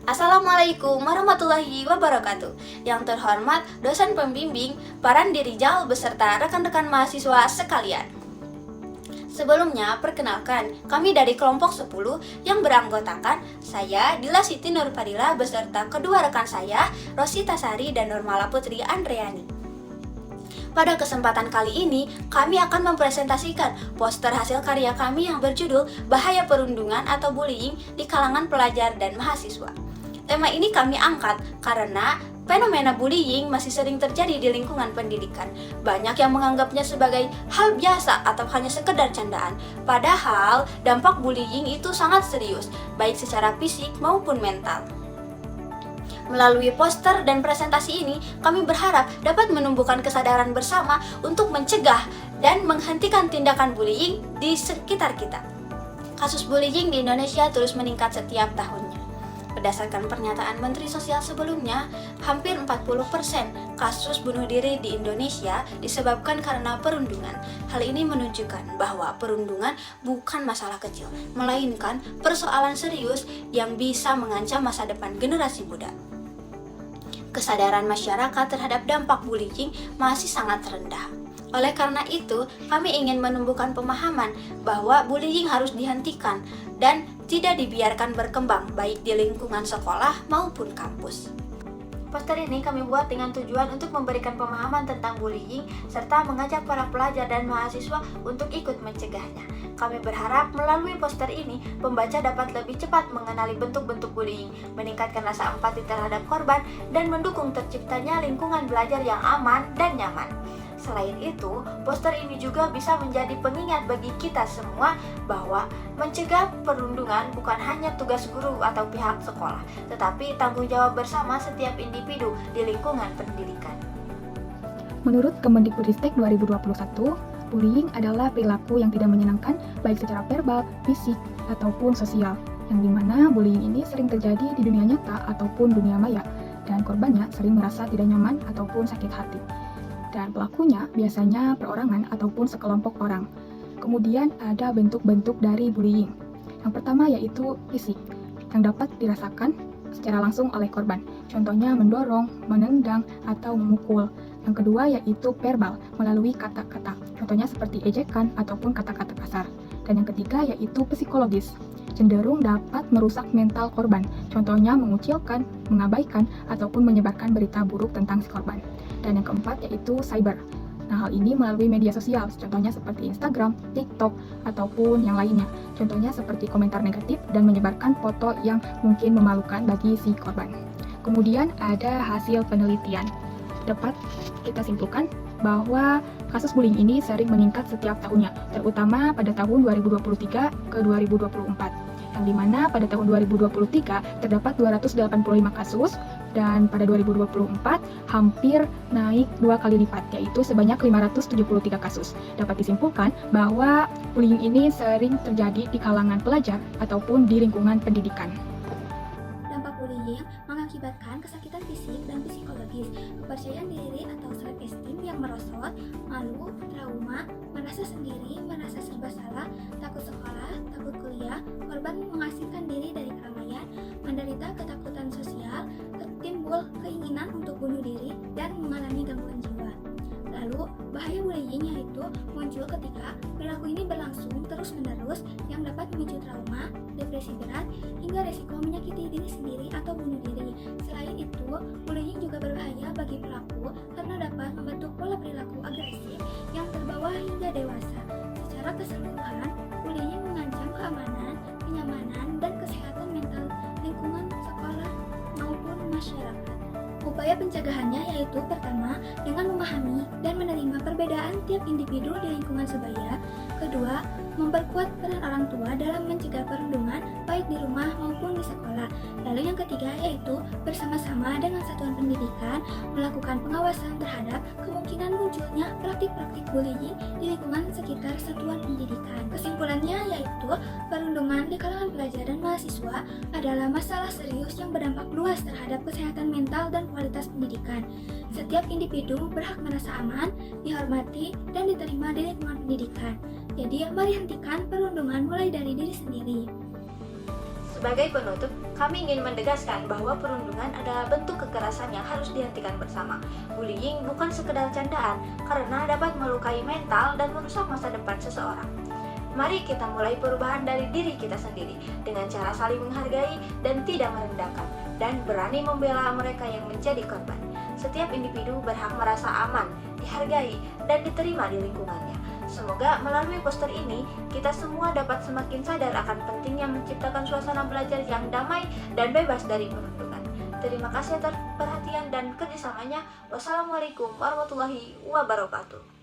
Assalamualaikum warahmatullahi wabarakatuh. Yang terhormat dosen pembimbing, Parandi Rijal beserta rekan-rekan mahasiswa sekalian. Sebelumnya, perkenalkan, kami dari kelompok 10 yang beranggotakan saya, Dila Siti Nurfadila beserta kedua rekan saya, Rosita Sari dan Nurmala Putri Andreani. Pada kesempatan kali ini, kami akan mempresentasikan poster hasil karya kami yang berjudul Bahaya Perundungan atau Bullying di Kalangan Pelajar dan Mahasiswa. Tema ini kami angkat karena fenomena bullying masih sering terjadi di lingkungan pendidikan. Banyak yang menganggapnya sebagai hal biasa atau hanya sekedar candaan. Padahal dampak bullying itu sangat serius, baik secara fisik maupun mental. Melalui poster dan presentasi ini, kami berharap dapat menumbuhkan kesadaran bersama untuk mencegah dan menghentikan tindakan bullying di sekitar kita. Kasus bullying di Indonesia terus meningkat setiap tahunnya. Berdasarkan pernyataan Menteri Sosial sebelumnya, hampir 40% kasus bunuh diri di Indonesia disebabkan karena perundungan. Hal ini menunjukkan bahwa perundungan bukan masalah kecil, melainkan persoalan serius yang bisa mengancam masa depan generasi muda. Kesadaran masyarakat terhadap dampak bullying masih sangat rendah. Oleh karena itu, kami ingin menumbuhkan pemahaman bahwa bullying harus dihentikan dan tidak dibiarkan berkembang baik di lingkungan sekolah maupun kampus. Poster ini kami buat dengan tujuan untuk memberikan pemahaman tentang bullying serta mengajak para pelajar dan mahasiswa untuk ikut mencegahnya. Kami berharap melalui poster ini, pembaca dapat lebih cepat mengenali bentuk-bentuk bullying, meningkatkan rasa empati terhadap korban, dan mendukung terciptanya lingkungan belajar yang aman dan nyaman. Selain itu, poster ini juga bisa menjadi pengingat bagi kita semua bahwa mencegah perundungan bukan hanya tugas guru atau pihak sekolah, tetapi tanggung jawab bersama setiap individu di lingkungan pendidikan. Menurut Kemendikbudristek 2021, bullying adalah perilaku yang tidak menyenangkan baik secara verbal, fisik, ataupun sosial, yang dimana bullying ini sering terjadi di dunia nyata ataupun dunia maya, dan korbannya sering merasa tidak nyaman ataupun sakit hati. Dan pelakunya biasanya perorangan ataupun sekelompok orang. Kemudian ada bentuk-bentuk dari bullying. Yang pertama yaitu fisik, yang dapat dirasakan secara langsung oleh korban. Contohnya mendorong, menendang, atau memukul. Yang kedua yaitu verbal, melalui kata-kata. Contohnya seperti ejekan ataupun kata-kata kasar. Dan yang ketiga yaitu psikologis, cenderung dapat merusak mental korban. Contohnya mengucilkan, mengabaikan, ataupun menyebarkan berita buruk tentang si korban. Dan yang keempat yaitu cyber. Nah, hal ini melalui media sosial, contohnya seperti Instagram, TikTok, ataupun yang lainnya. Contohnya seperti komentar negatif dan menyebarkan foto yang mungkin memalukan bagi si korban. Kemudian ada hasil penelitian. Dapat kita simpulkan bahwa kasus bullying ini sering meningkat setiap tahunnya, terutama pada tahun 2023 ke 2024. Yang dimana pada tahun 2023 terdapat 285 kasus, dan pada 2024 hampir naik 2 kali lipat, yaitu sebanyak 573 kasus. Dapat disimpulkan bahwa bullying ini sering terjadi di kalangan pelajar ataupun di lingkungan pendidikan. Dampak bullying mengakibatkan kesakitan fisik dan psikologis, kepercayaan diri atau self-esteem yang merosot, malu, trauma, merasa sendiri, merasa serba salah, takut sekolah, takut kuliah, korban mengasingkan diri dari keramaian, menderita ketakutan sosial, timbul keinginan untuk bunuh diri, dan mengalami gangguan jiwa. Lalu, bahaya bullying yaitu muncul ketika perilaku ini berlangsung terus-menerus yang dapat memicu trauma, depresi berat, hingga resiko menyakiti diri sendiri atau bunuh diri. Selain itu, bullying juga berbahaya bagi pelaku karena dapat membentuk pola perilaku agresif yang terbawa hingga dewasa. Secara keseluruhan, bullying mengancam keamanan, kenyamanan, dan kesehatan mental lingkungan sekolah maupun masyarakat. Upaya pencegahannya yaitu pertama, dengan memahami dan menerima perbedaan tiap individu di lingkungan sebaya. Kedua, memperkuat peran orang tua dalam mencegah perundungan baik di rumah maupun di sekolah. Lalu yang ketiga yaitu bersama-sama dengan satuan pendidikan melakukan pengawasan terhadap kemungkinan munculnya praktik-praktik bullying di lingkungan sekitar satuan pendidikan. Kesimpulannya yaitu perundungan di kalangan pelajar dan mahasiswa adalah masalah serius yang berdampak luas terhadap kesehatan mental dan kualitas pendidikan. Setiap individu berhak merasa aman, dihormati, dan diterima di lingkungan pendidikan. Jadi, mari hentikan perundungan mulai dari diri sendiri. Sebagai penutup, kami ingin menegaskan bahwa perundungan adalah bentuk kekerasan yang harus dihentikan bersama. Bullying bukan sekedar candaan karena dapat melukai mental dan merusak masa depan seseorang. Mari kita mulai perubahan dari diri kita sendiri dengan cara saling menghargai dan tidak merendahkan, dan berani membela mereka yang menjadi korban. Setiap individu berhak merasa aman, dihargai, dan diterima di lingkungannya. Semoga melalui poster ini, kita semua dapat semakin sadar akan pentingnya menciptakan suasana belajar yang damai dan bebas dari perundungan. Terima kasih atas perhatian dan kerjasamanya. Wassalamualaikum warahmatullahi wabarakatuh.